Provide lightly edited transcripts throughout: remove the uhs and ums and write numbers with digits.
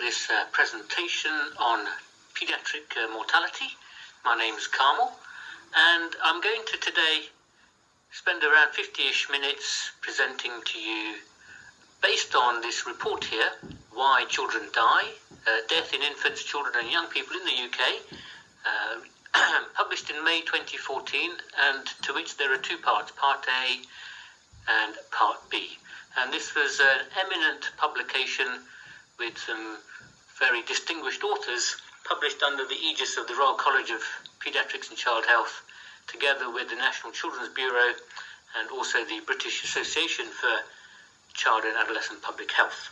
this presentation on paediatric mortality. My name is Carmel, and I'm going to today spend around 50-ish minutes presenting to you, based on this report here, Why Children Die, Death in Infants, Children and Young People in the UK, published in May 2014, and to which there are two parts, Part A and Part B. And this was an eminent publication with some very distinguished authors, published under the aegis of the Royal College of Paediatrics and Child Health, together with the National Children's Bureau and also the British Association for Child and Adolescent Public Health.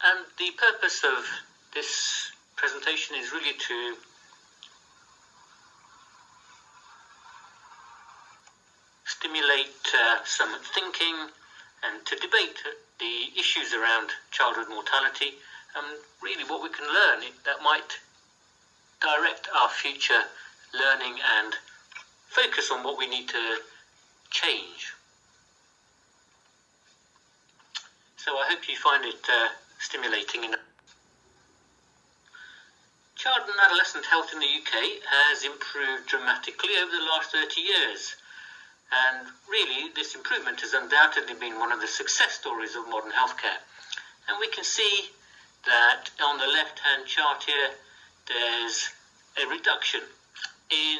And the purpose of this presentation is really to stimulate some thinking and to debate the issues around childhood mortality and really what we can learn that might direct our future learning and focus on what we need to change. So I hope you find it stimulating. Child and adolescent health in the UK has improved dramatically over the last 30 years. And really, this improvement has undoubtedly been one of the success stories of modern healthcare. And we can see that on the left-hand chart here, there's a reduction in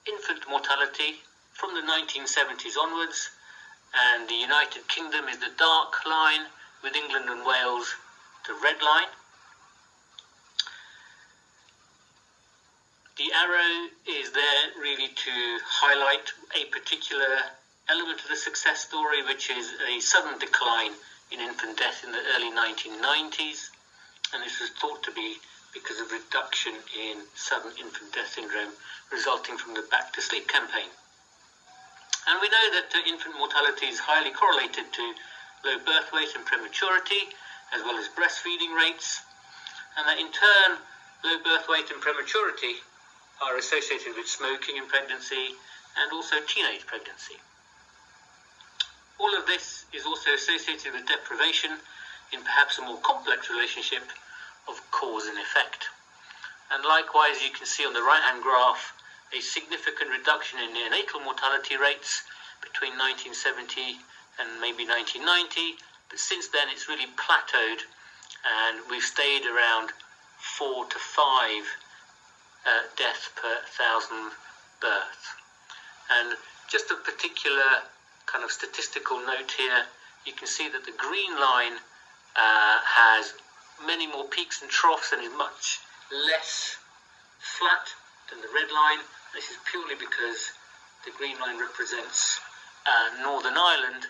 infant mortality from the 1970s onwards. And the United Kingdom is the dark line, with England and Wales the red line. The arrow is there really to highlight a particular element of the success story, which is a sudden decline in infant death in the early 1990s. And this was thought to be because of reduction in sudden infant death syndrome resulting from the Back to Sleep campaign. And we know that infant mortality is highly correlated to low birth weight and prematurity, as well as breastfeeding rates, and that in turn, low birth weight and prematurity are associated with smoking in pregnancy and also teenage pregnancy. All of this is also associated with deprivation in perhaps a more complex relationship of cause and effect. And likewise, you can see on the right-hand graph a significant reduction in neonatal mortality rates between 1970 and maybe 1990, but since then it's really plateaued and we've stayed around 4 to 5 deaths per 1,000 births. And just a particular kind of statistical note here, you can see that the green line has many more peaks and troughs and is much less flat than the red line. This is purely because the green line represents Northern Ireland,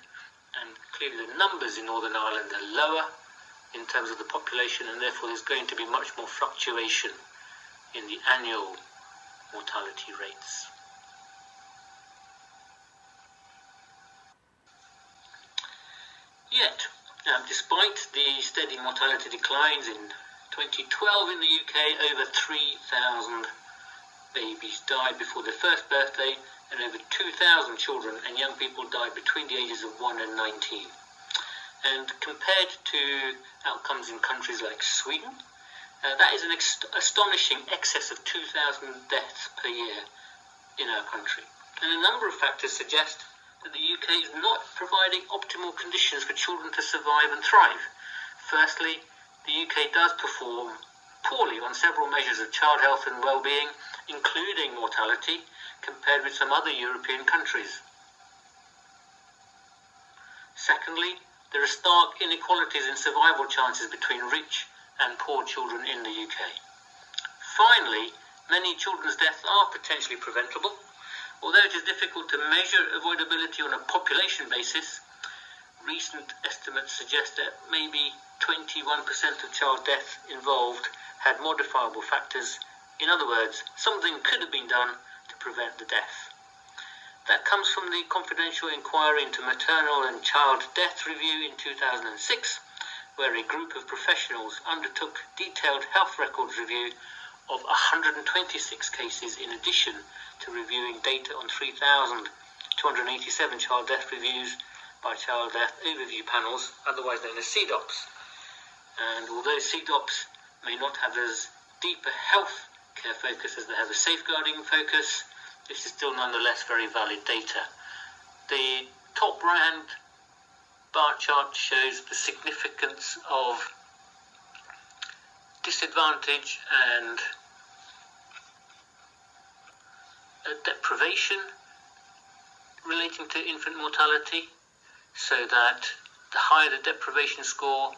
and clearly the numbers in Northern Ireland are lower in terms of the population, and therefore there's going to be much more fluctuation in the annual mortality rates. Yet, despite the steady mortality declines in 2012 in the UK, over 3,000 babies died before their first birthday, and over 2,000 children and young people died between the ages of 1 and 19. And compared to outcomes in countries like Sweden, that is an astonishing excess of 2,000 deaths per year in our country. And a number of factors suggest that the UK is not providing optimal conditions for children to survive and thrive. Firstly, the UK does perform poorly on several measures of child health and well-being, including mortality, compared with some other European countries. Secondly, there are stark inequalities in survival chances between rich and poor children in the UK. Finally, many children's deaths are potentially preventable. Although it is difficult to measure avoidability on a population basis, recent estimates suggest that maybe 21% of child deaths involved had modifiable factors. In other words, something could have been done to prevent the death. That comes from the confidential inquiry into maternal and child death review in 2006, where a group of professionals undertook detailed health records review of 126 cases in addition to reviewing data on 3,287 child death reviews by child death overview panels, otherwise known as CDOPs. And although CDOPs may not have as deep a health care focus as they have a safeguarding focus, this is still nonetheless very valid data. The top right-hand bar chart shows the significance of disadvantage and deprivation relating to infant mortality, so that the higher the deprivation score,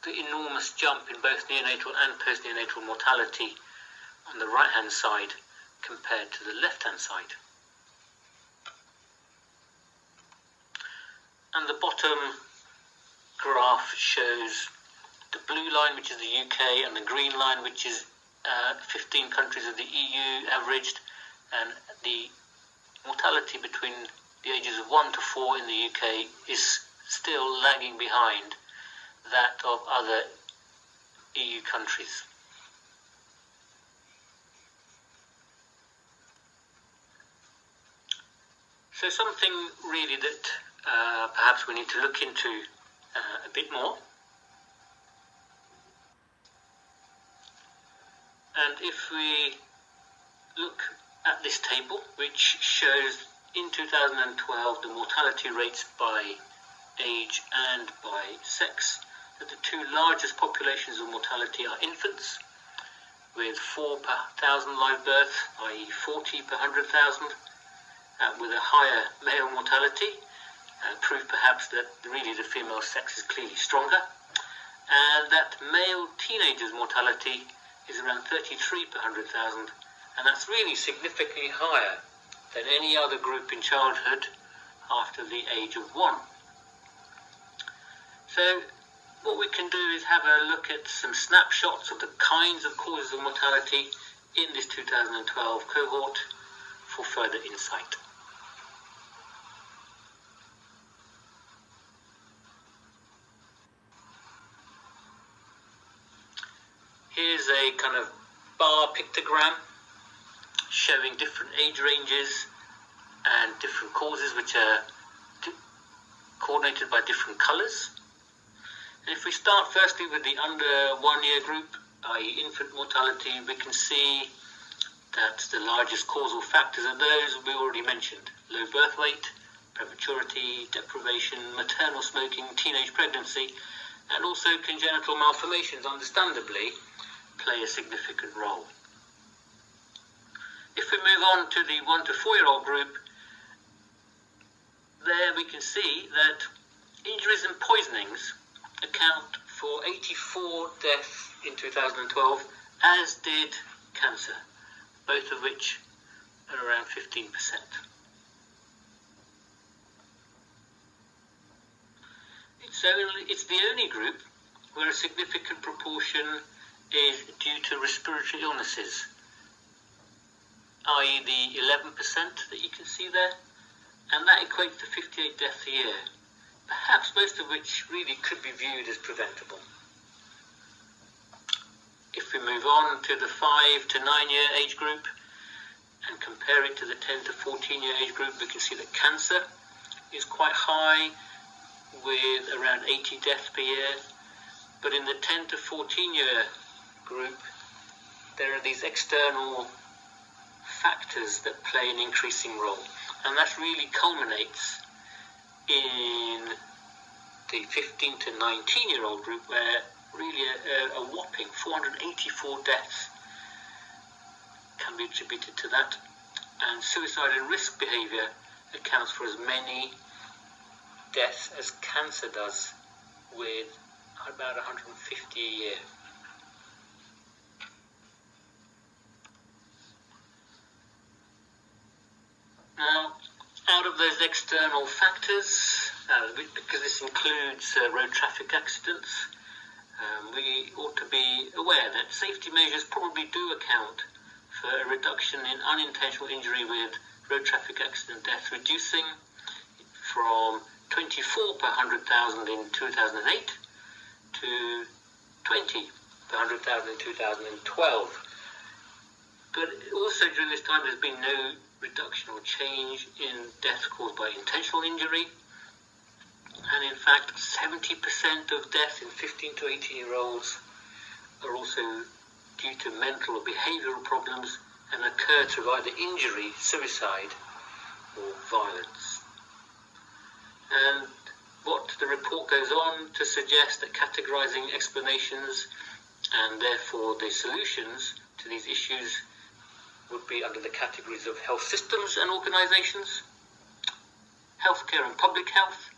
the enormous jump in both neonatal and postnatal mortality on the right-hand side compared to the left-hand side. And the bottom graph shows the blue line, which is the UK, and the green line, which is 15 countries of the EU averaged, and the mortality between the ages of 1 to 4 in the UK is still lagging behind that of other EU countries. So something really that perhaps we need to look into a bit more. And if we look at this table, which shows in 2012 the mortality rates by age and by sex, that the two largest populations of mortality are infants, with 4 per 1,000 live births, i.e. 40 per 100,000, with a higher male mortality, proof perhaps that really the female sex is clearly stronger, and that male teenagers' mortality is around 33 per 100,000, and that's really significantly higher than any other group in childhood after the age of 1. So what we can do is have a look at some snapshots of the kinds of causes of mortality in this 2012 cohort for further insight. Here's a kind of bar pictogram showing different age ranges and different causes, which are coordinated by different colours. And if we start firstly with the under 1 year group, i.e. infant mortality, we can see that the largest causal factors are those we already mentioned: low birth weight, prematurity, deprivation, maternal smoking, teenage pregnancy, and also congenital malformations, understandably, play a significant role. If we move on to the 1 to 4 year old group, there we can see that injuries and poisonings account for 84 deaths in 2012, as did cancer, both of which are around 15%. It's the only group where a significant proportion is due to respiratory illnesses, i.e. the 11% that you can see there, and that equates to 58 deaths a year, perhaps most of which really could be viewed as preventable. If we move on to the 5 to 9 year age group and compare it to the 10 to 14 year age group, we can see that cancer is quite high, with around 80 deaths per year. But in the 10 to 14 year group, there are these external factors that play an increasing role, and that really culminates in the 15 to 19 year old group, where really a whopping 484 deaths can be attributed to that, and suicide and risk behaviour accounts for as many deaths as cancer does, with about 150 a year. Now, out of those external factors, because this includes road traffic accidents, we ought to be aware that safety measures probably do account for a reduction in unintentional injury with road traffic accident death, reducing from 24 per 100,000 in 2008 to 20 per 100,000 in 2012. But also during this time there's been no reduction or change in deaths caused by intentional injury And in fact, 70% of deaths in 15 to 18-year-olds are also due to mental or behavioural problems and occur through either injury, suicide, or violence. And what the report goes on to suggest that categorising explanations and therefore the solutions to these issues would be under the categories of health systems and organisations, healthcare and public health,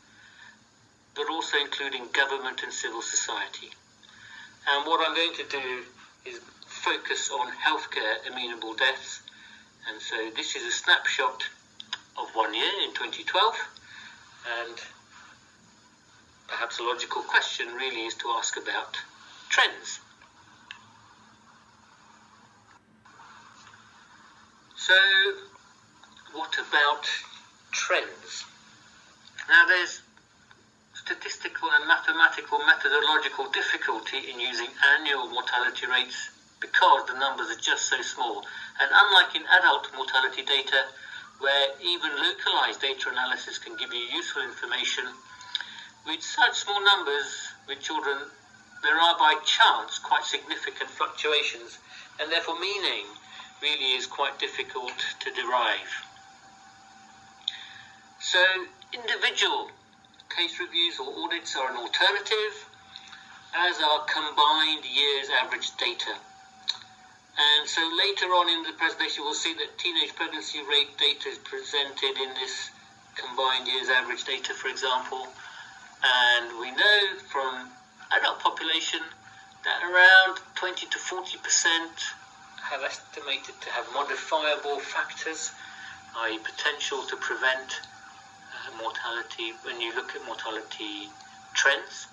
but also including government and civil society. And what I'm going to do is focus on healthcare amenable deaths. And so this is a snapshot of 1 year in 2012. And perhaps a logical question really is to ask about trends. So what about trends? Now there's statistical and mathematical methodological difficulty in using annual mortality rates because the numbers are just so small. And unlike in adult mortality data, where even localized data analysis can give you useful information, with such small numbers with children, there are by chance quite significant fluctuations, and therefore meaning really is quite difficult to derive. So individual case reviews or audits are an alternative, as are combined years average data. And so later on in the presentation we'll see that teenage pregnancy rate data is presented in this combined years average data, for example. And we know from adult population that around 20 to 40% have estimated to have modifiable factors, i.e. potential to prevent mortality when you look at mortality trends.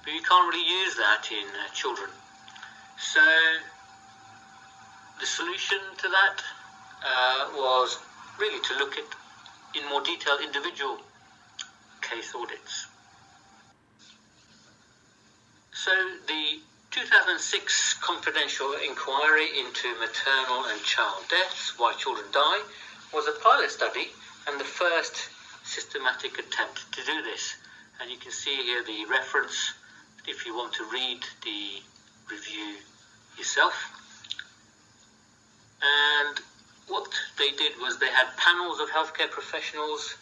But you can't really use that in children. So the solution to that was really to look at in more detail individual case audits. So the 2006 confidential inquiry into maternal and child deaths, why children die, was a pilot study and the first systematic attempt to do this. And you can see here the reference if you want to read the review yourself. And what they did was they had panels of healthcare professionals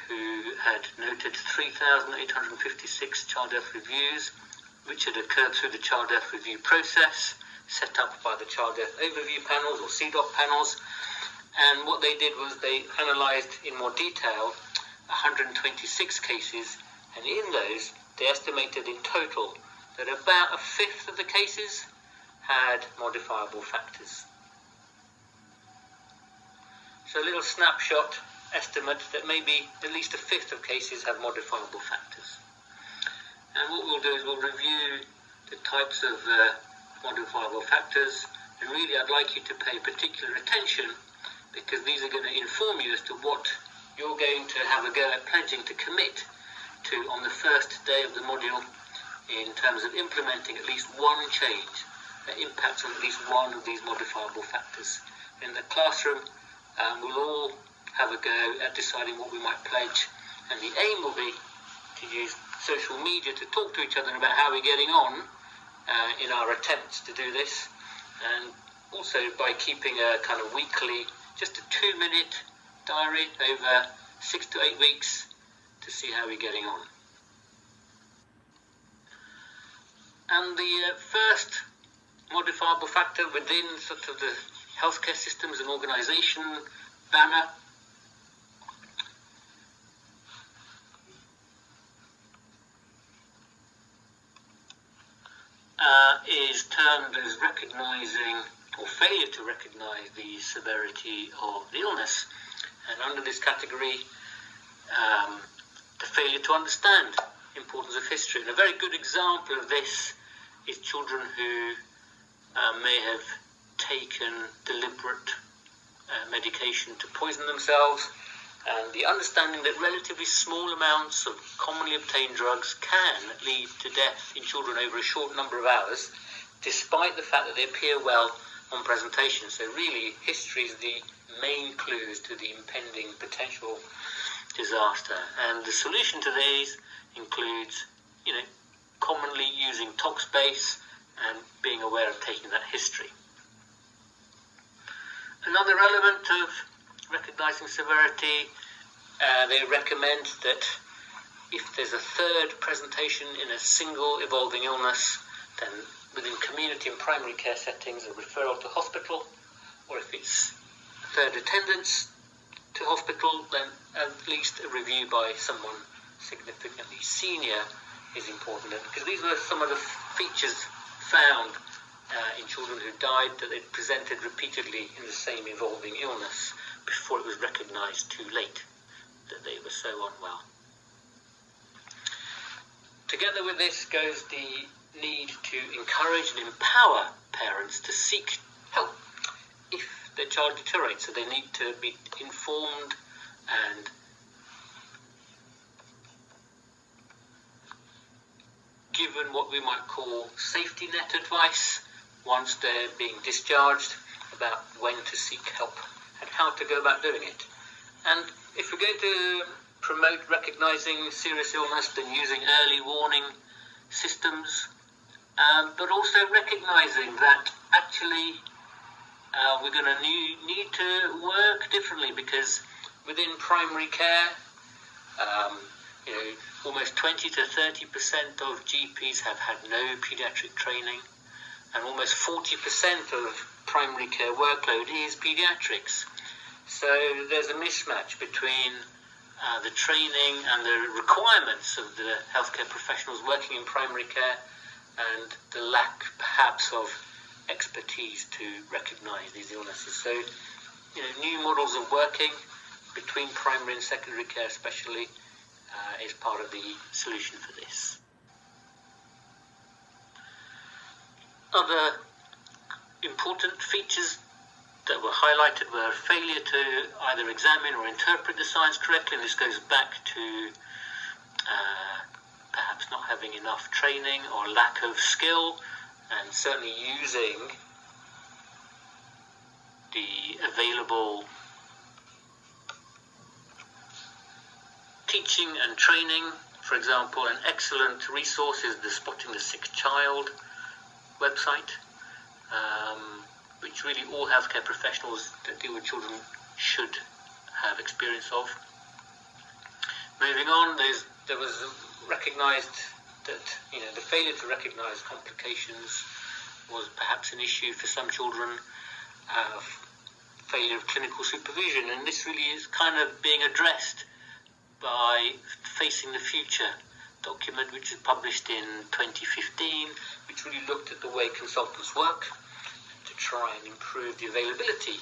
who had noted 3,856 child death reviews, which had occurred through the child death review process set up by the child death overview panels or CDOP panels. And what they did was they analysed in more detail 126 cases, and in those they estimated in total that about a fifth of the cases had modifiable factors. So a little snapshot estimate that maybe at least a fifth of cases have modifiable factors. And what we'll do is we'll review the types of modifiable factors, and really I'd like you to pay particular attention because these are going to inform you as to what you're going to have a go at pledging to commit to on the first day of the module in terms of implementing at least one change that impacts on at least one of these modifiable factors. In the classroom, we'll all have a go at deciding what we might pledge, and the aim will be to use social media to talk to each other about how we're getting on in our attempts to do this, and also by keeping a kind of weekly, just a 2-minute diary over 6 to 8 weeks to see how we're getting on. And the first modifiable factor within sort of the healthcare systems and organisation banner is termed as recognising or failure to recognise the severity of the illness. And under this category, the failure to understand the importance of history. And a very good example of this is children who may have taken deliberate medication to poison themselves, and the understanding that relatively small amounts of commonly obtained drugs can lead to death in children over a short number of hours, despite the fact that they appear well on presentation. So really, history is the main clues to the impending potential disaster. And the solution to these includes, commonly using Talkspace and being aware of taking that history. Another element of recognizing severity, they recommend that if there's a third presentation in a single evolving illness, then within community and primary care settings, a referral to hospital, or if it's third attendance to hospital, then at least a review by someone significantly senior is important, because these were some of the features found in children who died, that they presented repeatedly in the same evolving illness before it was recognised too late that they were so unwell. Together with this goes the need to encourage and empower parents to seek help if their child deteriorates. So they need to be informed and given what we might call safety net advice once they're being discharged about when to seek help and how to go about doing it. And if we're going to promote recognising serious illness, then using early warning systems, but also recognising that actually we're going to need to work differently, because within primary care, almost 20 to 30% of GPs have had no paediatric training, and almost 40% of primary care workload is paediatrics. So there's a mismatch between the training and the requirements of the healthcare professionals working in primary care and the lack perhaps of expertise to recognise these illnesses. So, new models of working between primary and secondary care especially is part of the solution for this. Other important features that were highlighted were failure to either examine or interpret the science correctly, and this goes back to perhaps not having enough training or lack of skill, and certainly using the available teaching and training. For example, an excellent resource is the Spotting the Sick Child website, which really all healthcare professionals that deal with children should have experience of. Moving on, there was recognised that the failure to recognise complications was perhaps an issue for some children, failure of clinical supervision, and this really is kind of being addressed by Facing the Future document, which was published in 2015, which really looked at the way consultants work to try and improve the availability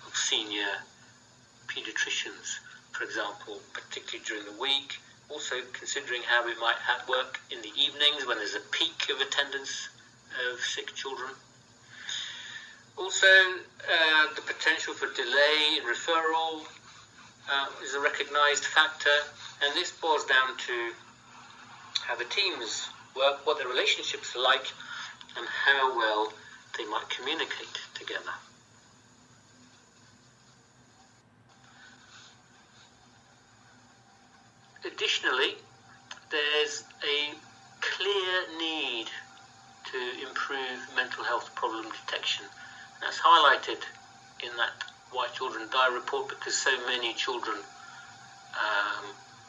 of senior paediatricians, for example, particularly during the week. Also considering how we might work in the evenings when there's a peak of attendance of sick children. Also, the potential for delay in referral is a recognised factor, and this boils down to how the teams work, what their relationships are like, and how well they might communicate together. Additionally, there's a clear need to improve mental health problem detection. That's highlighted in that Why Children Die report, because so many children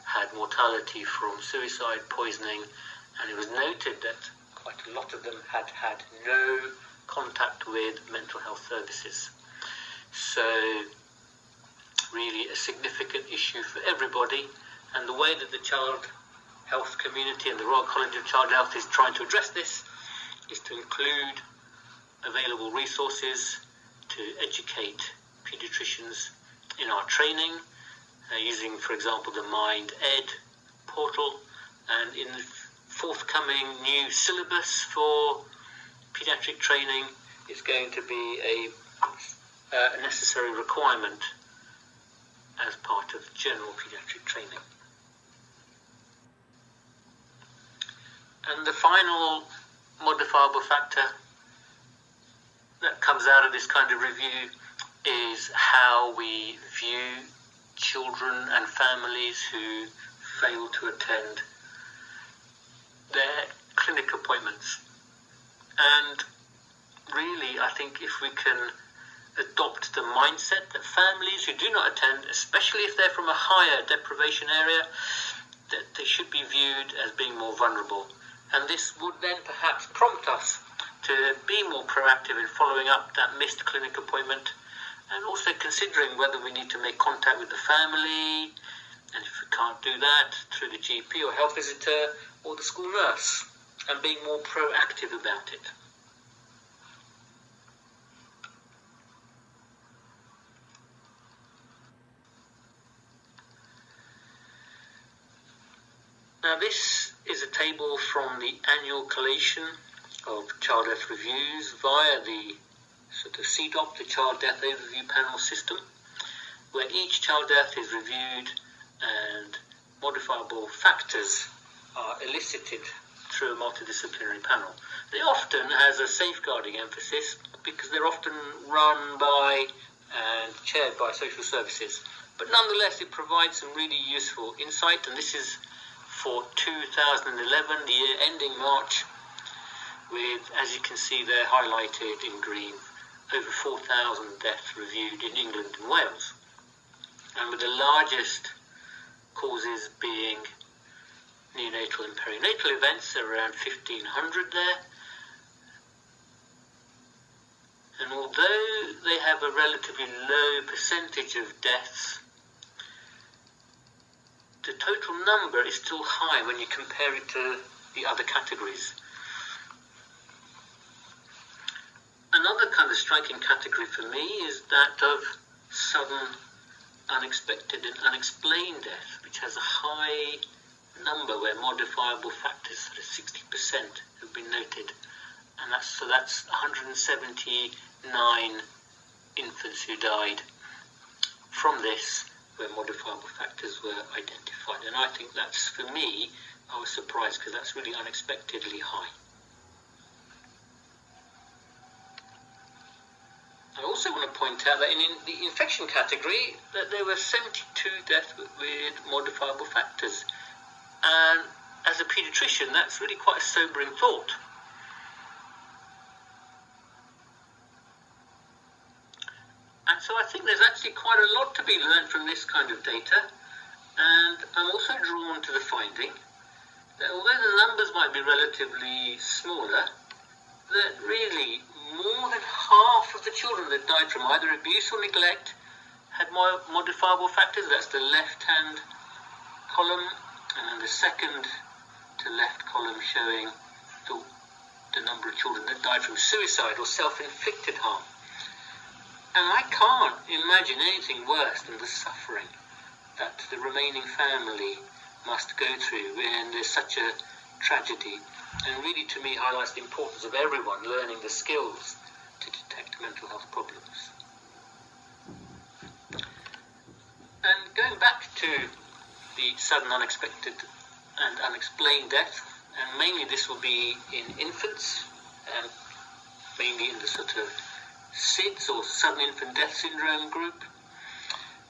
had mortality from suicide, poisoning, and it was noted that quite a lot of them had had no contact with mental health services. So really a significant issue for everybody, and the way that the child health community and the Royal College of Child Health is trying to address this is to include available resources to educate paediatricians in our training, using, for example, the Mind Ed portal, and in the forthcoming new syllabus for paediatric training is going to be a necessary requirement as part of general paediatric training. And the final modifiable factor that comes out of this kind of review is how we view children and families who fail to attend their clinic appointments. And really, I think if we can adopt the mindset that families who do not attend, especially if they're from a higher deprivation area, that they should be viewed as being more vulnerable. And this would then perhaps prompt us to be more proactive in following up that missed clinic appointment, and also considering whether we need to make contact with the family, and if we can't do that, through the GP or health visitor or the school nurse, and being more proactive about it. Now, this is a table from the annual collation of child death reviews via the sort of CDOP, the Child Death Overview Panel system, where each child death is reviewed and modifiable factors are elicited through a multidisciplinary panel. It often has a safeguarding emphasis because they're often run by and chaired by social services. But nonetheless, it provides some really useful insight, and this is for 2011, the year ending March, with, as you can see there highlighted in green, over 4,000 deaths reviewed in England and Wales. And with the largest causes being neonatal and perinatal events, around 1,500 there. And although they have a relatively low percentage of deaths, the total number is still high when you compare it to the other categories. Another kind of striking category for me is that of sudden, unexpected and unexplained death, which has a high number where modifiable factors, sort of 60%, have been noted. And that's 179 infants who died from this, where modifiable factors were identified. And I think that's, for me, I was surprised because that's really unexpectedly high. I also want to point out that in the infection category, that there were 72 deaths with modifiable factors. And as a paediatrician, that's really quite a sobering thought. And so I think there's actually quite a lot to be learned from this kind of data. And I'm also drawn to the finding that although the numbers might be relatively smaller, that really more than half of the children that died from either abuse or neglect had modifiable factors. That's the left-hand column, and then the second to left column showing the number of children that died from suicide or self-inflicted harm. And I can't imagine anything worse than the suffering that the remaining family must go through when there's such a tragedy. And really, to me, highlights the importance of everyone learning the skills to detect mental health problems. And going back to the sudden, unexpected and unexplained death, and mainly this will be in infants, and mainly in the sort of SIDS or sudden infant death syndrome group,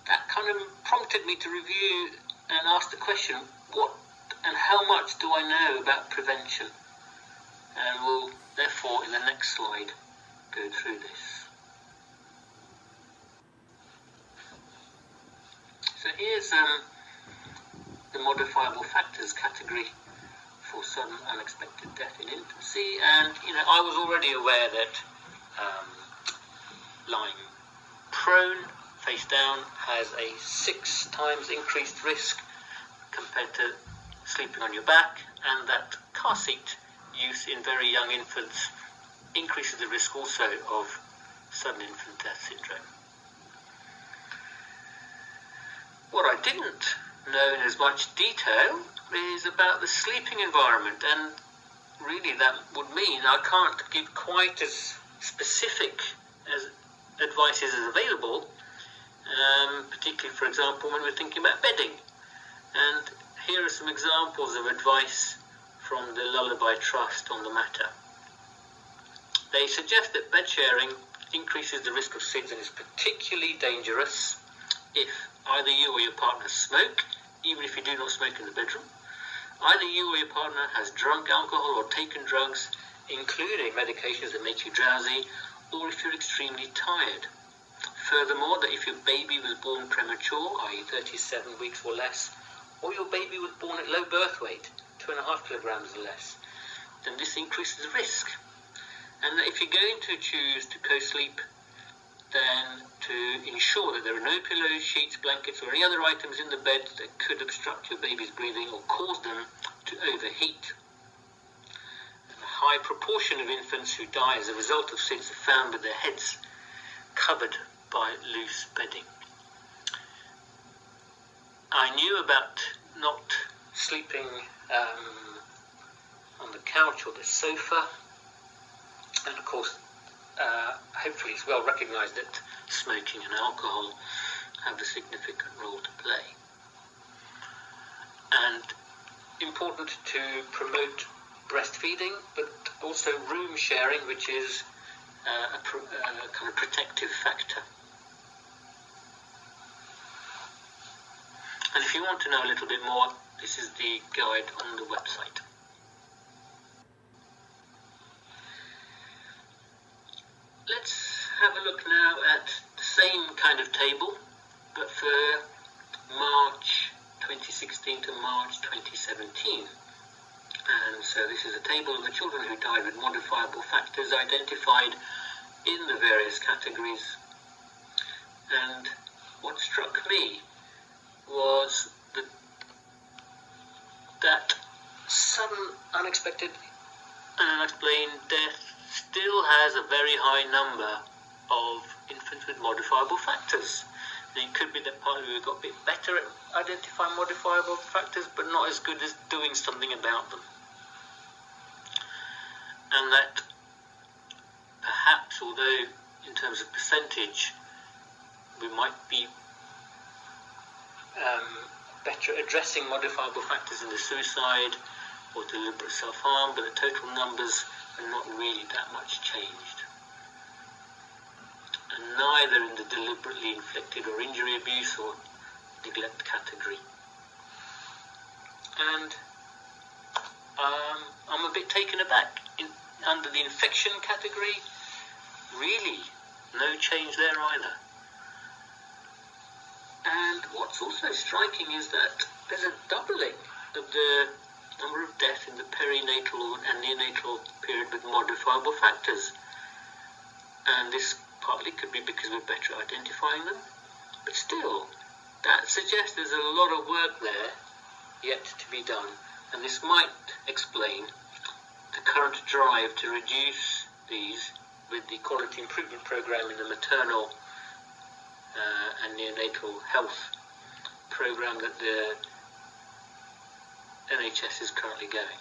that kind of prompted me to review and ask the question, what and how much do I know about prevention? And we'll therefore in the next slide go through this. So here's the modifiable factors category for sudden unexpected death in infancy, and I was already aware that lying prone, face down, has a 6 times increased risk compared to sleeping on your back, and that car seat use in very young infants increases the risk also of sudden infant death syndrome. What I didn't know in as much detail is about the sleeping environment, and really that would mean I can't give quite as specific as advice is available, particularly, for example, when we're thinking about bedding. And here are some examples of advice from the Lullaby Trust on the matter. They suggest that bed sharing increases the risk of SIDS and is particularly dangerous if either you or your partner smoke, even if you do not smoke in the bedroom, either you or your partner has drunk alcohol or taken drugs, including medications that make you drowsy, or if you're extremely tired. Furthermore, that if your baby was born premature, i.e. 37 weeks or less, or your baby was born at low birth weight, 2.5 kilograms or less, then this increases the risk. And that if you're going to choose to co-sleep, then to ensure that there are no pillows, sheets, blankets or any other items in the bed that could obstruct your baby's breathing or cause them to overheat. And a high proportion of infants who die as a result of SIDS are found with their heads covered by loose bedding. I knew about not sleeping on the couch or the sofa, and of course hopefully it's well recognised that smoking and alcohol have a significant role to play. And important to promote breastfeeding, but also room sharing, which is a kind of protective factor. And if you want to know a little bit more, this is the guide on the website. Let's have a look now at the same kind of table, but for March 2016 to March 2017. And so this is a table of the children who died with modifiable factors identified in the various categories. And what struck me was that sudden, unexpected and unexplained death still has a very high number of infants with modifiable factors. And it could be that partly we got a bit better at identifying modifiable factors, but not as good as doing something about them. And that perhaps, although in terms of percentage, we might be better at addressing modifiable factors in the suicide or deliberate self-harm, but the total numbers are not really that much changed. And neither in the deliberately inflicted or injury abuse or neglect category. And I'm a bit taken aback. Under the infection category, really no change there either. And what's also striking is that there's a doubling of the number of deaths in the perinatal and neonatal period with modifiable factors. And this partly could be because we're better at identifying them, but still, that suggests there's a lot of work there yet to be done. And this might explain the current drive to reduce these with the quality improvement program in the maternal and neonatal health program that the NHS is currently going.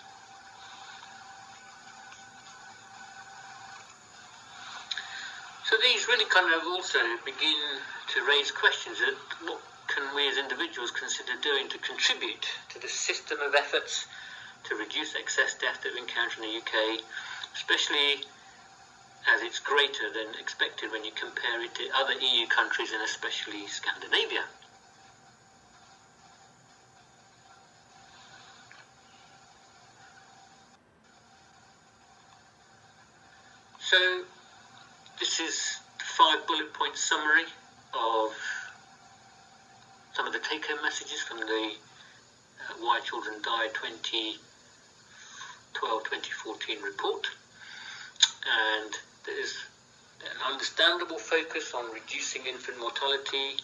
So these really kind of also begin to raise questions that what can we as individuals consider doing to contribute to the system of efforts to reduce excess death that we encounter in the UK, especially as it's greater than expected when you compare it to other EU countries and especially Scandinavia. So this is the 5 bullet point summary of some of the take-home messages from the Why Children Die 2012-2014 report. And there's an understandable focus on reducing infant mortality.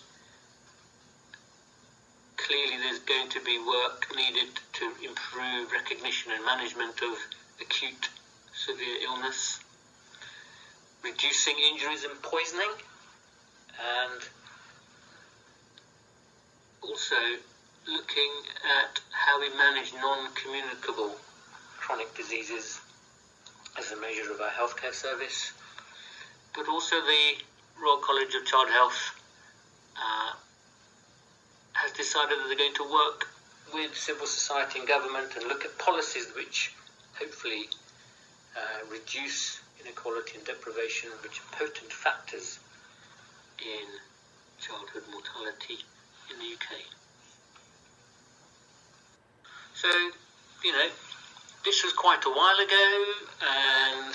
Clearly there's going to be work needed to improve recognition and management of acute severe illness, reducing injuries and poisoning, and also looking at how we manage non-communicable chronic diseases as a measure of our healthcare service. But also the Royal College of Child Health has decided that they're going to work with civil society and government and look at policies which hopefully reduce inequality and deprivation, which are potent factors in childhood mortality in the UK. So, this was quite a while ago, and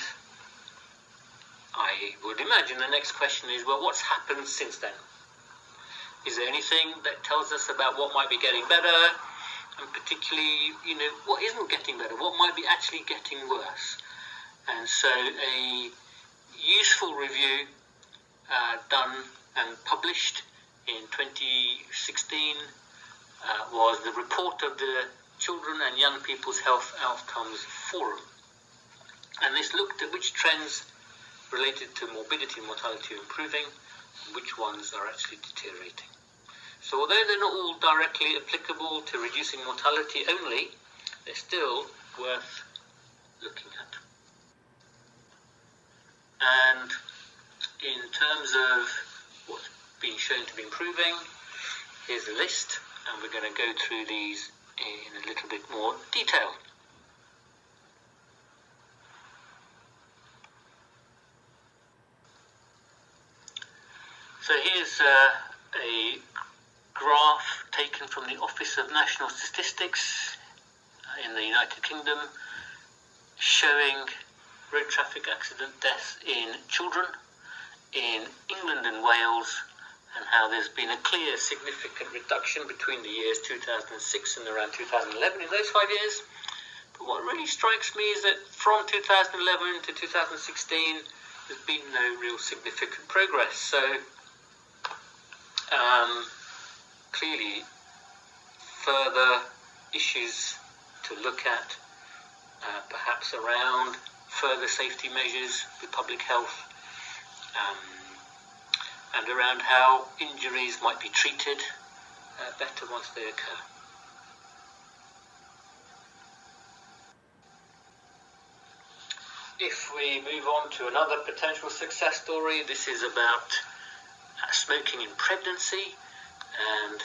I would imagine the next question is, well, what's happened since then? Is there anything that tells us about what might be getting better, and particularly, what isn't getting better, what might be actually getting worse? And so a useful review done and published in 2016 was the report of the Children and Young People's Health Outcomes Forum. And this looked at which trends related to morbidity and mortality are improving, and which ones are actually deteriorating. So although they're not all directly applicable to reducing mortality only, they're still worth looking at. And in terms of what's being shown to be improving, here's a list, and we're going to go through these in a little bit more detail. So here's a graph taken from the Office of National Statistics in the United Kingdom, showing road traffic accident deaths in children in England and Wales, and how there's been a clear significant reduction between the years 2006 and around 2011 in those 5 years. But what really strikes me is that from 2011 to 2016 there's been no real significant progress. So clearly further issues to look at, perhaps around further safety measures with public health, and around how injuries might be treated better once they occur. If we move on to another potential success story, this is about smoking in pregnancy, and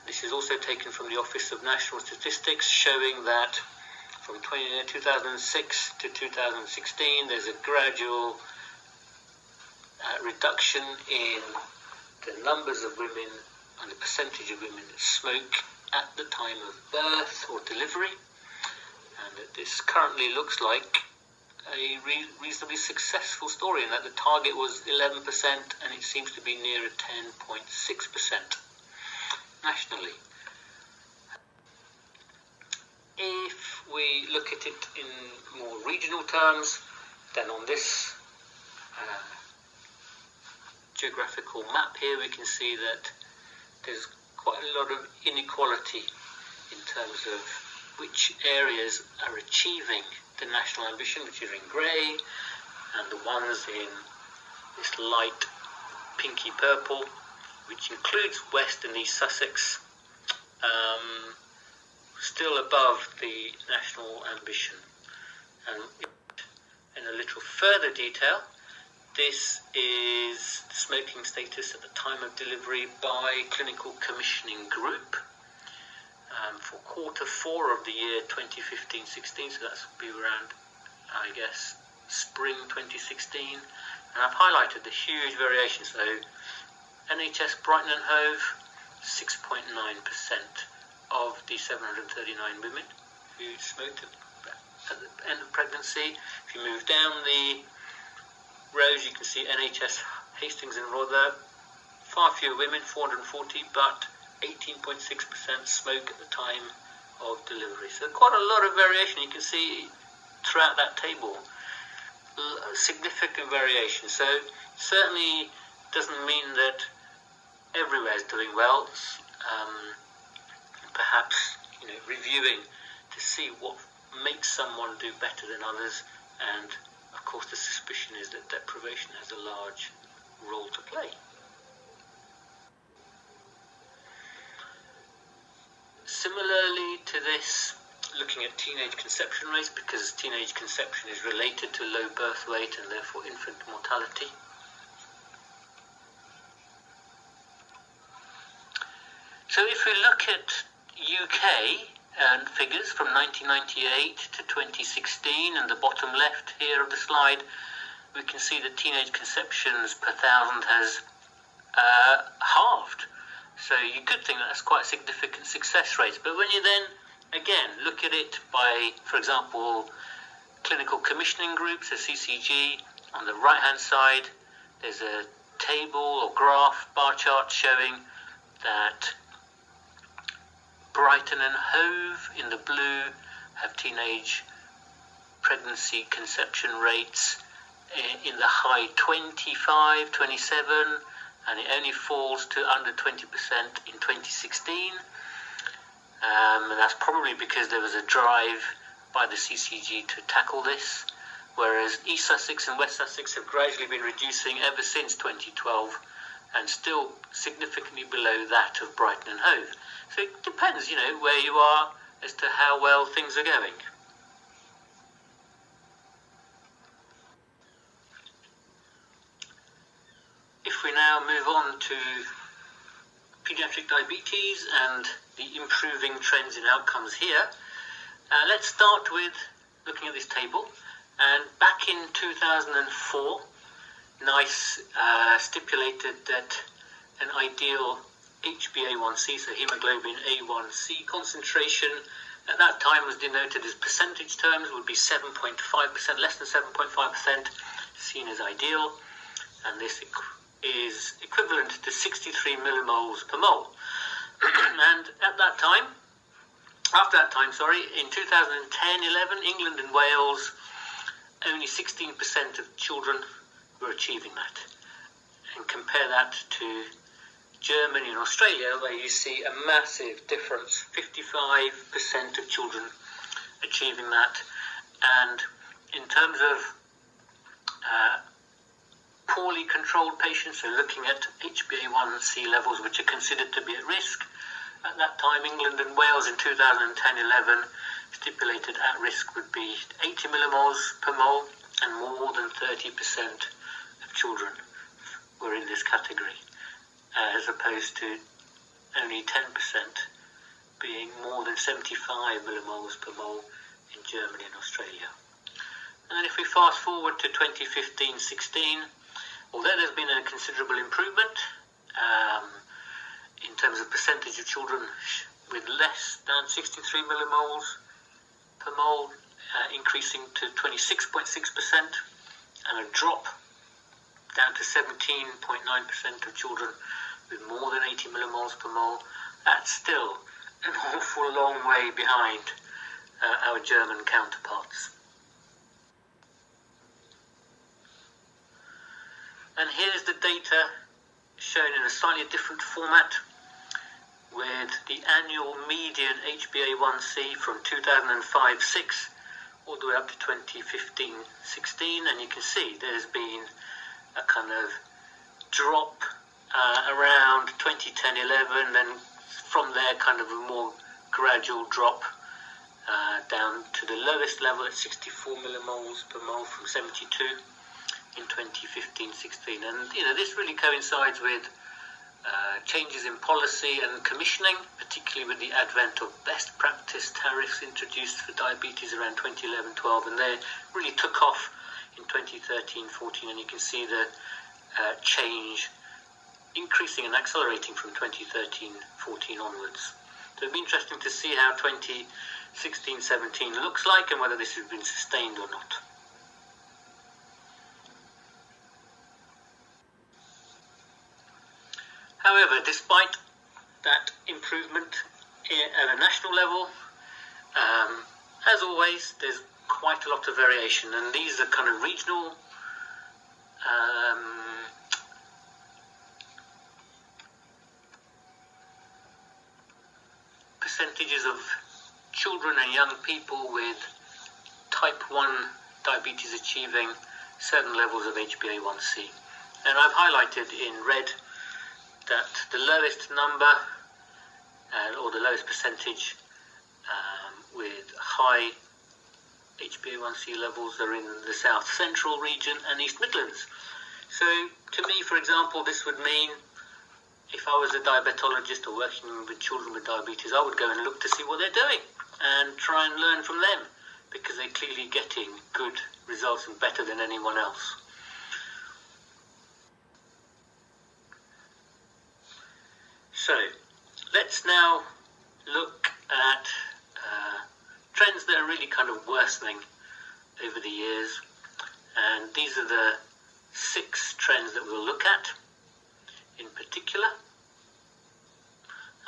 this is also taken from the Office of National Statistics, showing that from 2006 to 2016 there's a gradual reduction in the numbers of women and the percentage of women that smoke at the time of birth or delivery, and that this currently looks like a reasonably successful story, and that the target was 11% and it seems to be nearer 10.6% nationally. If we look at it in more regional terms, then on this geographical map here we can see that there's quite a lot of inequality in terms of which areas are achieving the national ambition, which is in grey, and the ones in this light pinky purple, which includes West and East Sussex, still above the national ambition. And in a little further detail, this is the smoking status at the time of delivery by clinical commissioning group for Q4 of the year 2015-16, so that's be around, I guess, spring 2016. And I've highlighted the huge variation. So NHS Brighton and Hove, 6.9% of the 739 women who smoked at the end of pregnancy. If you move down the rows, you can see NHS Hastings and Rother, far fewer women, 440, but 18.6% smoke at the time of delivery. So quite a lot of variation you can see throughout that table. Significant variation. So certainly doesn't mean that everywhere is doing well. Perhaps reviewing to see what makes someone do better than others, and of course the suspicion is that deprivation has a large role to play. Similarly to this, looking at teenage conception rates, because teenage conception is related to low birth weight and therefore infant mortality. So if we look at UK and figures from 1998 to 2016, and the bottom left here of the slide, we can see that teenage conceptions per thousand has halved. So you could think that's quite a significant success rate. But when you then, again, look at it by, for example, clinical commissioning groups, a CCG, on the right-hand side, there's a table or graph, bar chart showing that Brighton and Hove in the blue have teenage pregnancy conception rates in the high 25, 27, and it only falls to under 20% in 2016. And that's probably because there was a drive by the CCG to tackle this, whereas East Sussex and West Sussex have gradually been reducing ever since 2012 and still significantly below that of Brighton and Hove. So it depends, where you are as to how well things are going. If we now move on to paediatric diabetes and the improving trends in outcomes here, let's start with looking at this table. And back in 2004, NICE stipulated that an ideal HbA1c, so hemoglobin A1c concentration, at that time was denoted as percentage terms, would be 7.5%, less than 7.5%, seen as ideal, and this is equivalent to 63 millimoles per mole. And after that time, in 2010-11, England and Wales, only 16% of children were achieving that. And compare that to Germany and Australia, where you see a massive difference, 55% of children achieving that. And in terms of poorly controlled patients, so looking at HbA1c levels which are considered to be at risk, at that time England and Wales in 2010-11 stipulated at risk would be 80 millimoles per mole, and more than 30% of children were in this category, as opposed to only 10% being more than 75 millimoles per mole in Germany and Australia. And then if we fast forward to 2015-16, although there's been a considerable improvement in terms of percentage of children with less than 63 millimoles per mole, increasing to 26.6%, and a drop down to 17.9% of children with more than 80 millimoles per mole, that's still an awful long way behind our German counterparts. And here's the data shown in a slightly different format, with the annual median HbA1c from 2005-06 all the way up to 2015-16, and you can see there's been a kind of drop around 2010-11, then from there kind of a more gradual drop down to the lowest level at 64 millimoles per mole from 72 in 2015-16. And this really coincides with changes in policy and commissioning, particularly with the advent of best practice tariffs introduced for diabetes around 2011-12, and they really took off in 2013-14, and you can see the change increasing and accelerating from 2013-14 onwards. So it'll be interesting to see how 2016-17 looks like and whether this has been sustained or not. However, despite that improvement at a national level, as always, there's quite a lot of variation, and these are kind of regional percentages of children and young people with type 1 diabetes achieving certain levels of HbA1c. And I've highlighted in red that the lowest number or the lowest percentage with high HbA1c levels are in the South Central region and East Midlands. So to me, for example, this would mean if I was a diabetologist or working with children with diabetes, I would go and look to see what they're doing and try and learn from them, because they're clearly getting good results and better than anyone else. So let's now look at trends that are really kind of worsening over the years, and these are the 6 trends that we'll look at in particular.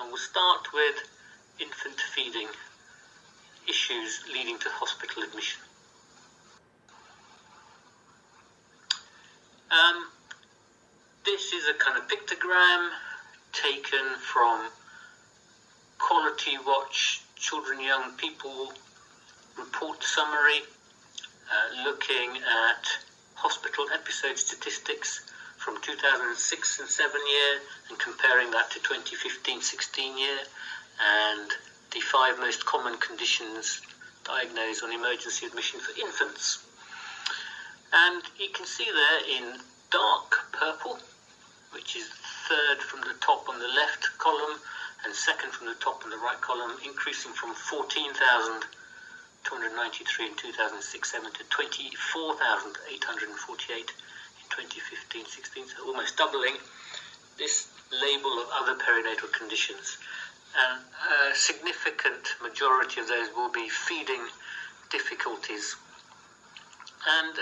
And we'll start with infant feeding issues leading to hospital admission. This is a kind of pictogram taken from Quality Watch Children Young People report summary, looking at hospital episode statistics from 2006 and 7 year and comparing that to 2015-16 year, and the 5 most common conditions diagnosed on emergency admission for infants. And you can see there in dark purple, which is third from the top on the left column and second from the top on the right column, increasing from 14,293 in 2006-7 to 24,848 in 2015-16, so almost doubling. This label of other perinatal conditions, and a significant majority of those will be feeding difficulties. And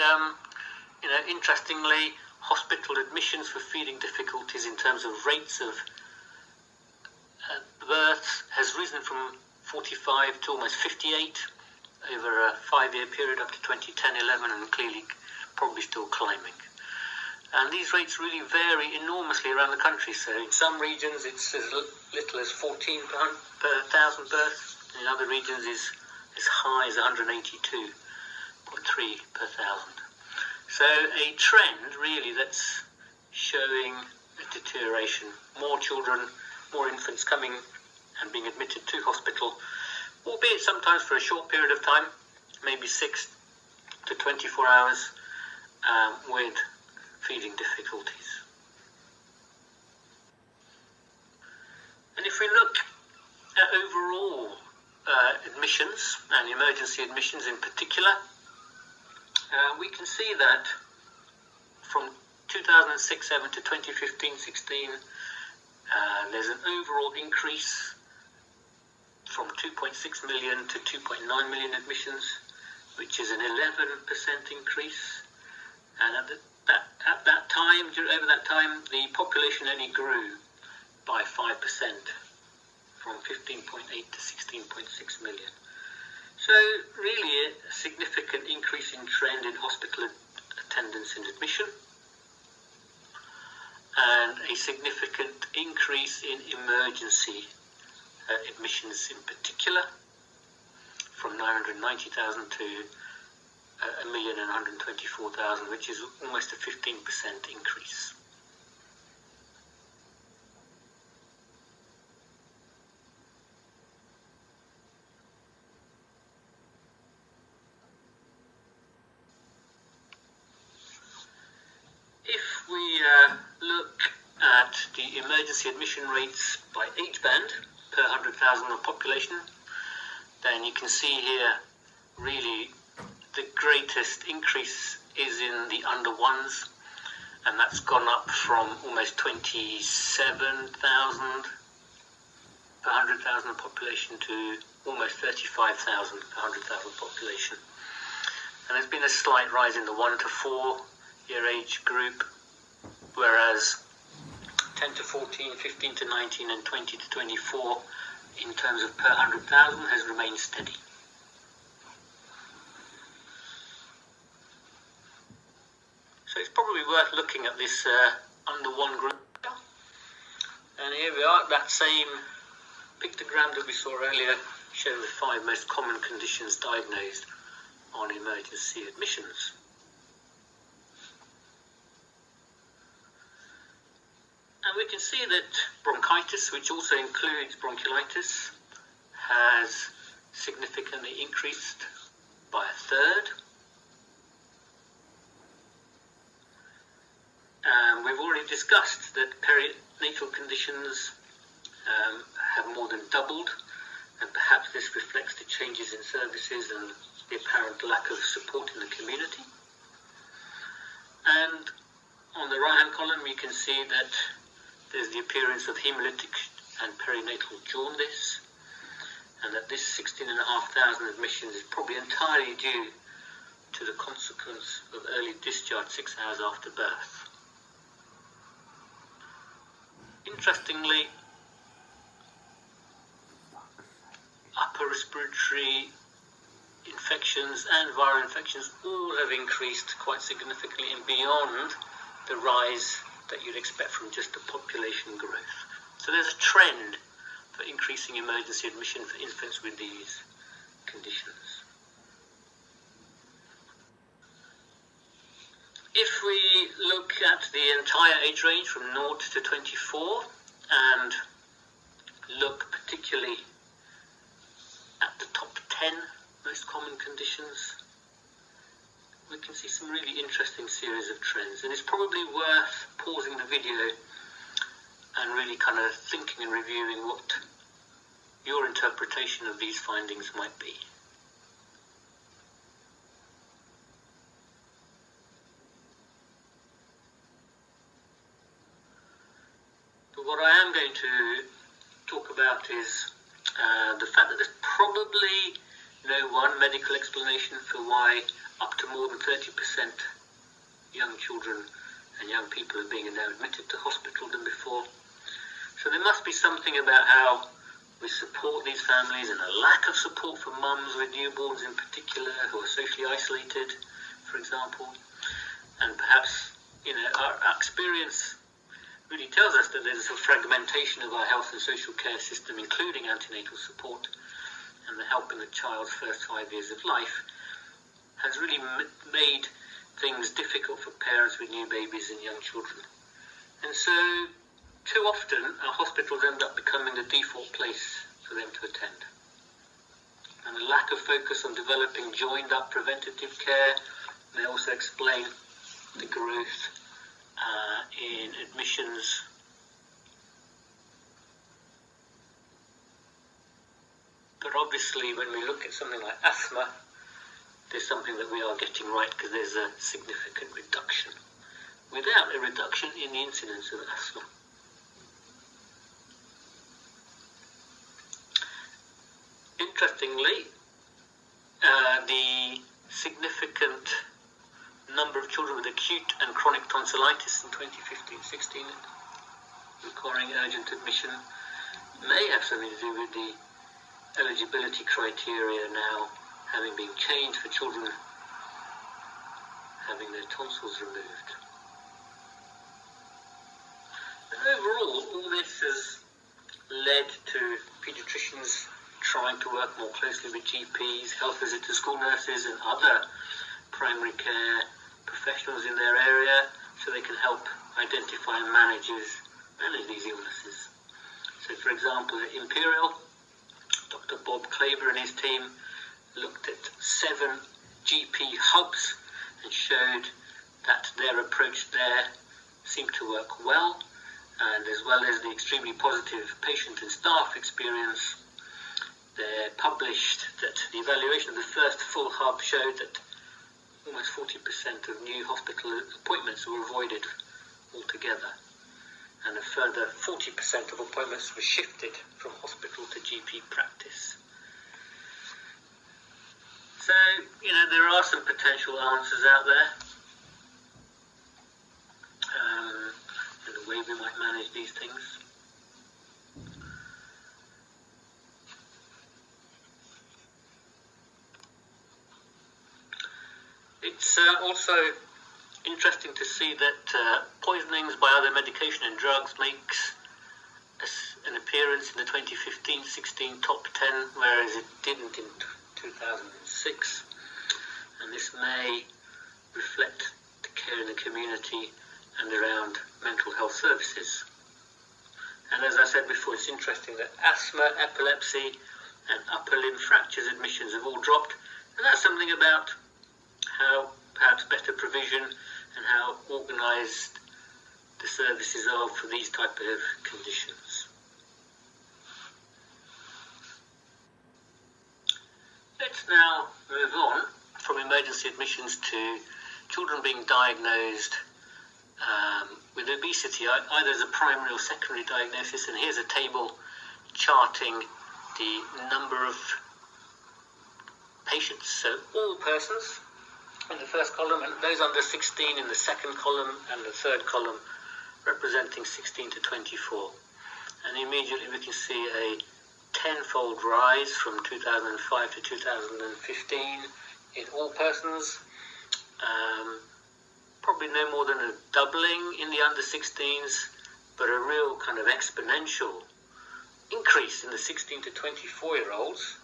interestingly, hospital admissions for feeding difficulties in terms of rates of births has risen from 45 to almost 58 over a 5-year period up to 2010-11, and clearly probably still climbing. And these rates really vary enormously around the country. So in some regions it's as little as 14 per 1,000 births. In other regions is as high as 182.3 per 1,000. So a trend really that's showing a deterioration. More children, more infants coming and being admitted to hospital, albeit sometimes for a short period of time, maybe 6 to 24 hours, with feeding difficulties. And if we look at overall admissions and emergency admissions in particular, we can see that from 2006-7 to 2015-16, there's an overall increase from 2.6 million to 2.9 million admissions, which is an 11% increase. And at that time, over that time, the population only grew by 5%, from 15.8 to 16.6 million. So really a significant increase in trend in hospital attendance and admission, and a significant increase in emergency admissions in particular, from 990,000 to 1,124,000, which is almost a 15% increase. If we look at the emergency admission rates by age band per 100,000 of population, then you can see here really the greatest increase is in the under 1s, and that's gone up from almost 27,000 per 100,000 of population to almost 35,000 per 100,000 population. And there's been a slight rise in the 1 to 4 year age group, whereas 10 to 14, 15 to 19 and 20 to 24 in terms of per 100,000 has remained steady. So it's probably worth looking at this under 1 group. And here we are, that same pictogram that we saw earlier, showing the 5 most common conditions diagnosed on emergency admissions. And we can see that bronchitis, which also includes bronchiolitis, has significantly increased by a third. We've already discussed that perinatal conditions have more than doubled, and perhaps this reflects the changes in services and the apparent lack of support in the community. And on the right-hand column, you can see that there's the appearance of hemolytic and perinatal jaundice, and that this 16,500 admissions is probably entirely due to the consequence of early discharge 6 hours after birth. Interestingly, upper respiratory infections and viral infections all have increased quite significantly and beyond the rise that you'd expect from just the population growth. So there's a trend for increasing emergency admission for infants with these conditions. If we look at the entire age range from 0 to 24 and look particularly at the top 10 most common conditions, we can see some really interesting series of trends, and it's probably worth pausing the video and really kind of thinking and reviewing what your interpretation of these findings might be. But what I am going to talk about is the fact that there's probably no one medical explanation for why up to more than 30% young children and young people are being now admitted to hospital than before. So there must be something about how we support these families and a lack of support for mums with newborns in particular who are socially isolated, for example. And perhaps, our experience really tells us that there's a fragmentation of our health and social care system, including antenatal support, and the help in the child's first 5 years of life has really made things difficult for parents with new babies and young children. And so, too often, our hospitals end up becoming the default place for them to attend. And the lack of focus on developing joined-up preventative care may also explain the growth in admissions. But obviously, when we look at something like asthma, there's something that we are getting right, because there's a significant reduction without a reduction in the incidence of asthma. Interestingly, the significant number of children with acute and chronic tonsillitis in 2015-16 requiring urgent admission may have something to do with the eligibility criteria now having been changed for children having their tonsils removed. And overall, all this has led to paediatricians trying to work more closely with GPs, health visitor school nurses and other primary care professionals in their area so they can help identify and manage these illnesses. So for example, at Imperial, Dr. Bob Klaber and his team looked at 7 GP hubs and showed that their approach there seemed to work well, and as well as the extremely positive patient and staff experience, they published that the evaluation of the first full hub showed that almost 40% of new hospital appointments were avoided altogether, and a further 40% of appointments were shifted from hospital to GP practice. So, there are some potential answers out there, and the way we might manage these things. It's also interesting to see that poisonings by other medication and drugs makes an appearance in the 2015-16 top 10, whereas it didn't in 2006. And this may reflect the care in the community and around mental health services. And as I said before, it's interesting that asthma, epilepsy and upper limb fractures admissions have all dropped, and that's something about how perhaps better provision and how organised the services are for these type of conditions. Let's now move on from emergency admissions to children being diagnosed with obesity, either as a primary or secondary diagnosis. And here's a table charting the number of patients. So all persons in the first column, and those under 16 in the second column, and the third column representing 16 to 24. And immediately we can see a tenfold rise from 2005 to 2015 in all persons. Probably no more than a doubling in the under 16s, but a real kind of exponential increase in the 16 to 24-year-olds.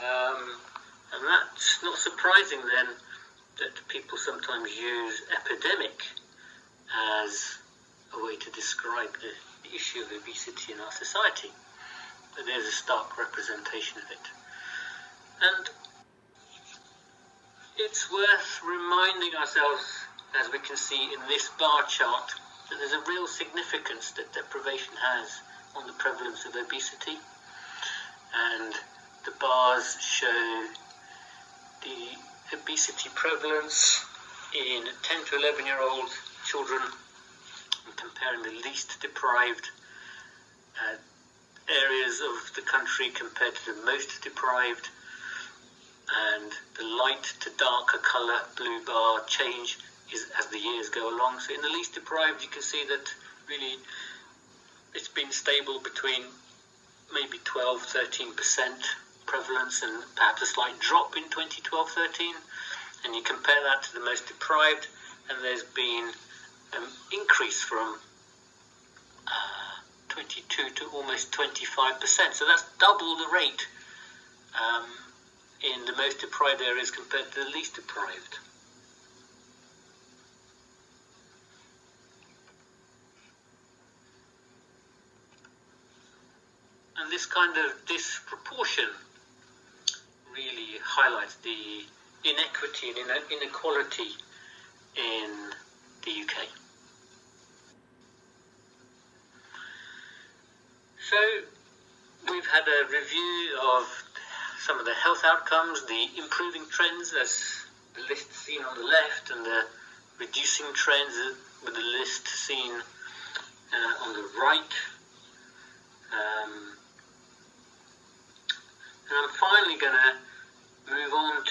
And that's not surprising then that people sometimes use epidemic as a way to describe the issue of obesity in our society. But there's a stark representation of it. And it's worth reminding ourselves, as we can see in this bar chart, that there's a real significance that deprivation has on the prevalence of obesity. And the bars show the obesity prevalence in 10 to 11-year-old children, and comparing the least deprived areas of the country compared to the most deprived, and the light to darker colour blue bar change is as the years go along. So in the least deprived, you can see that really it's been stable between maybe 12-13% prevalence, and perhaps a slight drop in 2012-13. And you compare that to the most deprived, and there's been an increase from 22 to almost 25%. So that's double the rate in the most deprived areas compared to the least deprived. And this kind of disproportion really highlights the inequity and inequality in the UK. So we've had a review of some of the health outcomes, the improving trends as the list seen on the left, and the reducing trends with the list seen on the right. And I'm finally going to move on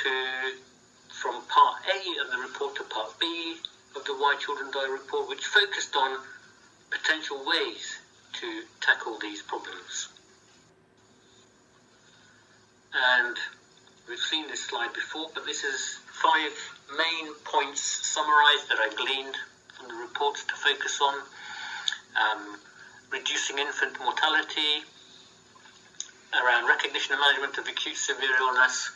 from part A of the report to part B of the Why Children Die report, which focused on potential ways to tackle these problems. And we've seen this slide before, but this is 5 main points summarized that I gleaned from the report to focus on. Reducing infant mortality, around recognition and management of acute severe illness,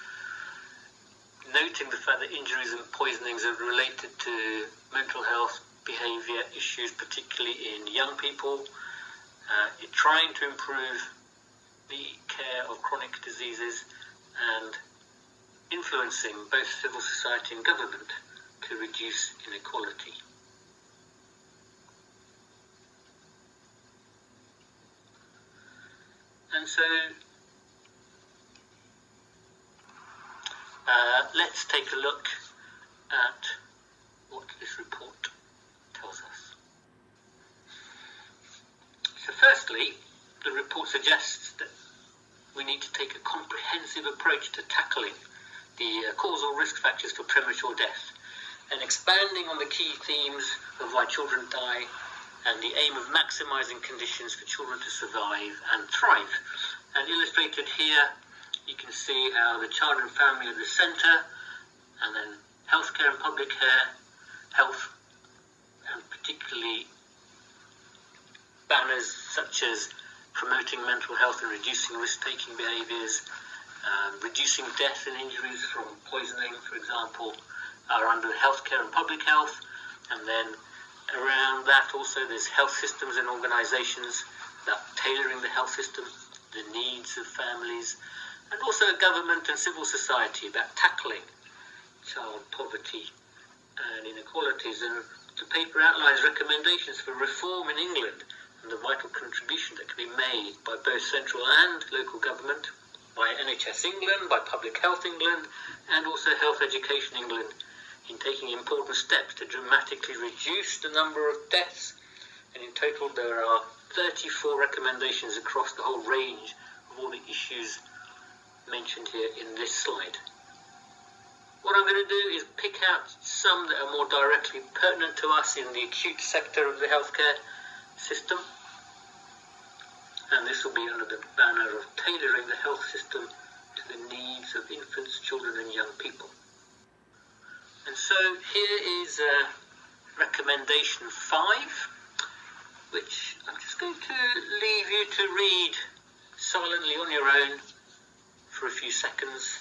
noting the fact that injuries and poisonings are related to mental health behaviour issues, particularly in young people, trying to improve the care of chronic diseases, and influencing both civil society and government to reduce inequality. And so let's take a look at what this report tells us. So firstly, the report suggests that we need to take a comprehensive approach to tackling the causal risk factors for premature death, and expanding on the key themes of Why Children Die and the aim of maximising conditions for children to survive and thrive. And illustrated here, you can see how the child and family are the centre, and then healthcare and public health, and particularly banners such as promoting mental health and reducing risk-taking behaviours, reducing death and injuries from poisoning, for example, are under healthcare and public health. And then around that also there's health systems and organisations that tailoring the health system, the needs of families, and also government and civil society about tackling child poverty and inequalities. And the paper outlines recommendations for reform in England and the vital contribution that can be made by both central and local government, by NHS England, by Public Health England, and also Health Education England, in taking important steps to dramatically reduce the number of deaths. And in total there are 34 recommendations across the whole range of all the issues mentioned here in this slide. What I'm going to do is pick out some that are more directly pertinent to us in the acute sector of the healthcare system, and this will be under the banner of tailoring the health system to the needs of infants, children and young people. And so here is recommendation 5, which I'm just going to leave you to read silently on your own for a few seconds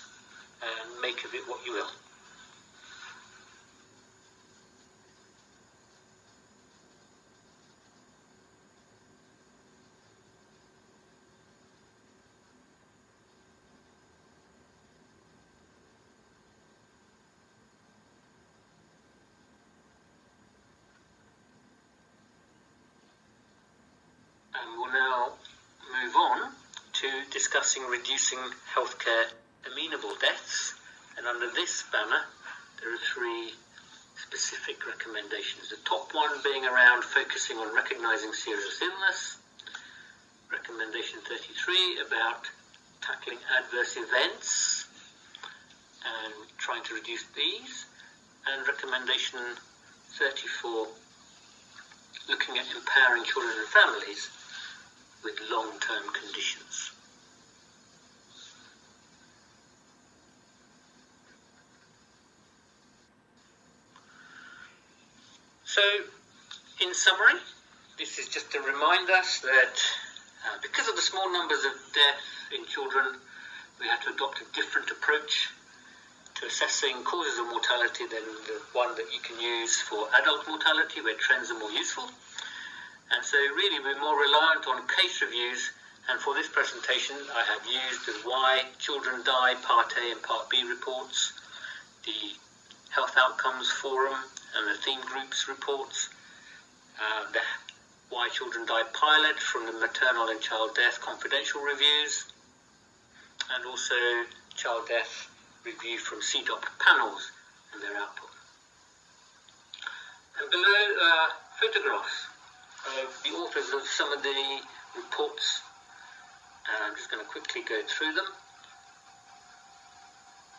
and make of it what you will. And we'll now move on to discussing reducing healthcare amenable deaths. And under this banner, there are 3 specific recommendations. The top one being around focusing on recognising serious illness. Recommendation 33 about tackling adverse events and trying to reduce these. And recommendation 34, looking at empowering children and families with long-term conditions. So, in summary, this is just to remind us that because of the small numbers of death in children, we have to adopt a different approach to assessing causes of mortality than the one that you can use for adult mortality, where trends are more useful. And so really we're more reliant on case reviews, and for this presentation I have used the Why Children Die Part A and Part B reports, the Health Outcomes Forum and the Theme Groups reports, the Why Children Die pilot from the Maternal and Child Death Confidential Reviews, and also Child Death Review from CDOC panels and their output. And below are photographs of the authors of some of the reports, and I'm just going to quickly go through them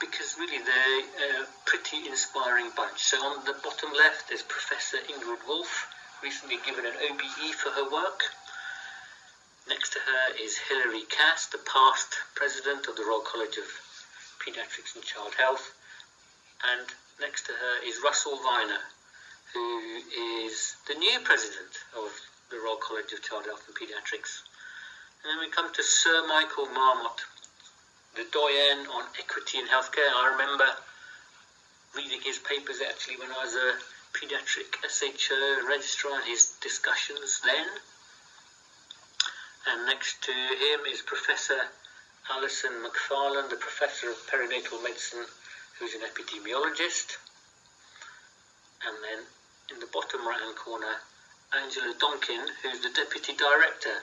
because really they're a pretty inspiring bunch. So on the bottom left there's Professor Ingrid Wolf, recently given an OBE for her work. Next to her is Hilary Cass, the past president of the Royal College of Paediatrics and Child Health, and next to her is Russell Viner, who is the new president of the Royal College of Child Health and Paediatrics. And then we come to Sir Michael Marmot, the doyen on equity in healthcare. I remember reading his papers actually when I was a paediatric SHO registrar, and his discussions then. And next to him is Professor Alison McFarlane, the Professor of Perinatal Medicine, who's an epidemiologist. And then in the bottom right-hand corner, Angela Donkin, who's the Deputy Director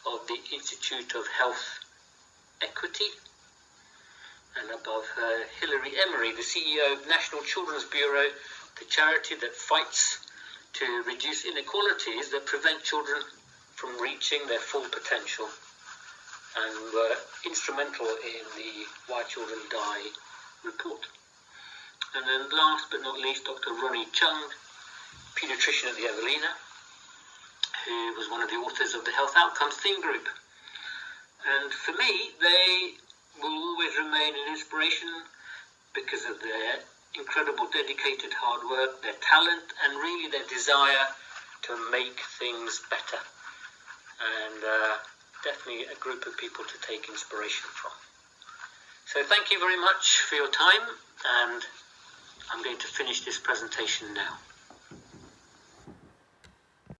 of the Institute of Health Equity. And above her, Hilary Emery, the CEO of National Children's Bureau, the charity that fights to reduce inequalities that prevent children from reaching their full potential, and were instrumental in the Why Children Die report. And then last but not least, Dr. Ronnie Chung, paediatrician at the Evelina, who was one of the authors of the Health Outcomes Theme Group. And for me, they will always remain an inspiration because of their incredible dedicated hard work, their talent, and really their desire to make things better. And definitely a group of people to take inspiration from. So thank you very much for your time, and I'm going to finish this presentation now.